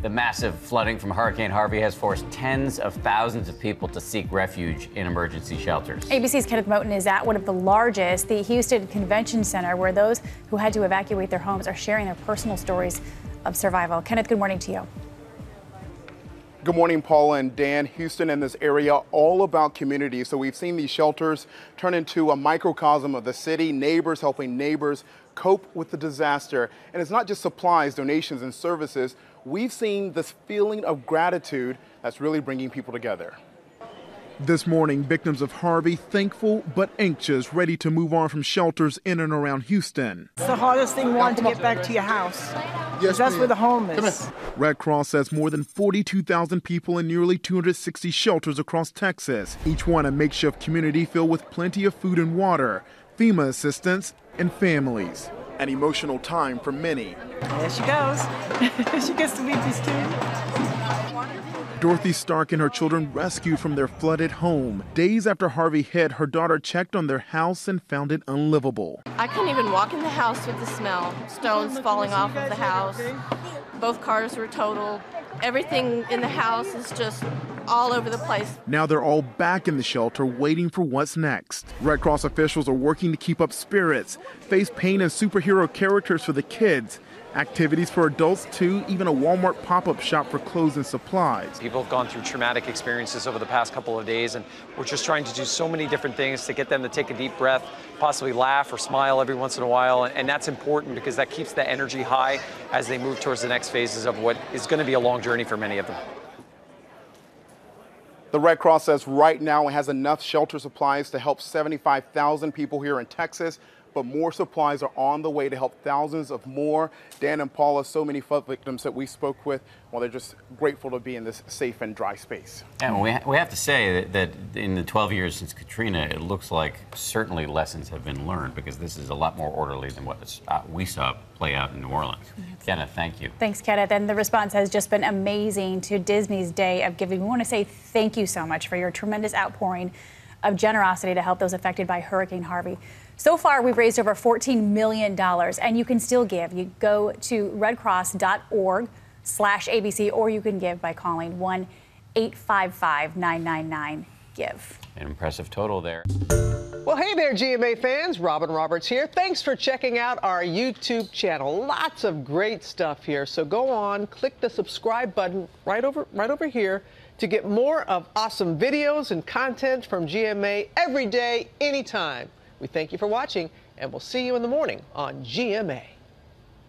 The massive flooding from Hurricane Harvey has forced tens of thousands of people to seek refuge in emergency shelters. ABC's Kenneth Moten is at one of the largest, the Houston Convention Center, where those who had to evacuate their homes are sharing their personal stories of survival. Kenneth, good morning to you. Good morning, Paula and Dan. Houston and this area, all about community. So we've seen these shelters turn into a microcosm of the city, neighbors helping neighbors cope with the disaster. And it's not just supplies, donations, and services. We've seen this feeling of gratitude that's really bringing people together. This morning, victims of Harvey thankful but anxious, ready to move on from shelters in and around Houston. It's the hardest thing, to get back to your house. Yes, that's where the home is. Red Cross says more than 42,000 people in nearly 260 shelters across Texas, each one a makeshift community filled with plenty of food and water, FEMA assistance, and families. An emotional time for many. There she goes. She gets to meet these two. Dorothy Stark and her children rescued from their flooded home. Days after Harvey hit, her daughter checked on their house and found it unlivable. I couldn't even walk in the house with the smell. Stones falling off of the house. Both cars were totaled. Everything in the house is just all over the place. Now they're all back in the shelter waiting for what's next. Red Cross officials are working to keep up spirits, face paint and superhero characters for the kids, activities for adults too, even a Walmart pop-up shop for clothes and supplies. People have gone through traumatic experiences over the past couple of days, and we're just trying to do so many different things to get them to take a deep breath, possibly laugh or smile every once in a while, and that's important because that keeps the energy high as they move towards the next phases of what is going to be a long journey for many of them. The Red Cross says right now it has enough shelter supplies to help 75,000 people here in Texas, but more supplies are on the way to help thousands of more. Dan and Paula, so many flood victims that we spoke with, well, they're just grateful to be in this safe and dry space. And we have to say that in the 12 years since Katrina, it looks like certainly lessons have been learned, because this is a lot more orderly than what we saw play out in New Orleans. Kenneth, thank you. Thanks, Kenneth. And the response has just been amazing to Disney's Day of Giving. We want to say thank you so much for your tremendous outpouring of generosity to help those affected by Hurricane Harvey. So far, we've raised over $14 million, and you can still give. You go to redcross.org/ABC, or you can give by calling 1-855-999-GIVE. An impressive total there. Well, hey there, GMA fans. Robin Roberts here. Thanks for checking out our YouTube channel. Lots of great stuff here. So go on, click the subscribe button right over here to get more of awesome videos and content from GMA every day, anytime. We thank you for watching, and we'll see you in the morning on GMA.